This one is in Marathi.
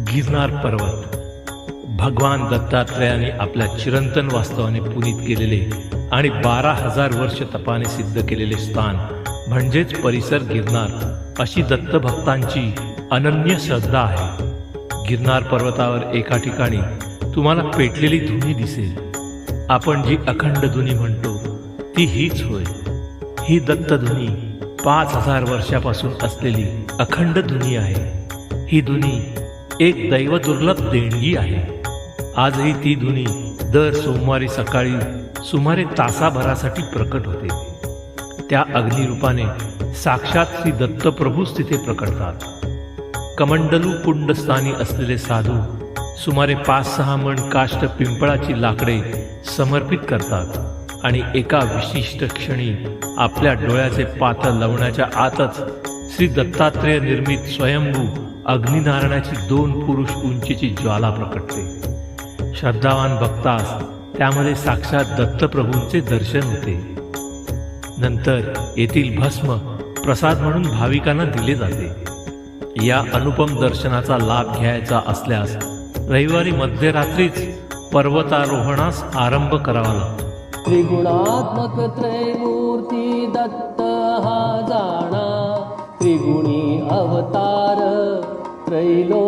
गिरनार पर्वत भगवान दत्तात्रेयाने आपल्या चिरंतन वास्तवाने पुनीत केलेले आणि 12,000 वर्ष तपाने सिद्ध केलेले स्थान म्हणजेच परिसर गिरनार अशी दत्तभक्तांची अनन्य श्रद्धा आहे। गिरनार पर्वतावर एका ठिकाणी तुम्हाला पेटलेली धुनी दिसेल। आपण जी अखंड धुनी म्हणतो ती हीच होय। ही दत्तधुनी 5,000 वर्षापासून असलेली अखंड धुनी आहे। ही धुनी एक दैवदुर्लभ देणगी आहे। आजही ती धुनी दर सोमवारी सकाळी सुमारे तासाभरासाठी प्रकट होते। त्या अग्निरूपाने साक्षात श्री दत्तप्रभूच तिथे प्रकटतात। कमंडलू कुंडस्थानी असलेले साधू सुमारे 5-6 मण काष्ट पिंपळाची लाकडे समर्पित करतात आणि एका विशिष्ट क्षणी आपल्या डोळ्याचे पातळ लावण्याच्या आतच श्री दत्तात्रेय निर्मित स्वयंभू अग्निनारायणाची 2 पुरुष उंचीची ज्वाला प्रकटते। श्रद्धावान भक्तास त्यामध्ये साक्षात दत्तप्रभूंचे दर्शन होते। नंतर येथील भस्म प्रसाद म्हणून भाविकांना दिले जाते। या अनुपम दर्शनाचा लाभ घ्यायचा असल्यास रविवारी मध्यरात्रीच पर्वतारोहणास आरंभ करावा लागतो। त्रिगुणात्मक त्रैमूर्ती दत्त हा जाणा, त्रिगुणी अवतार त्रैलो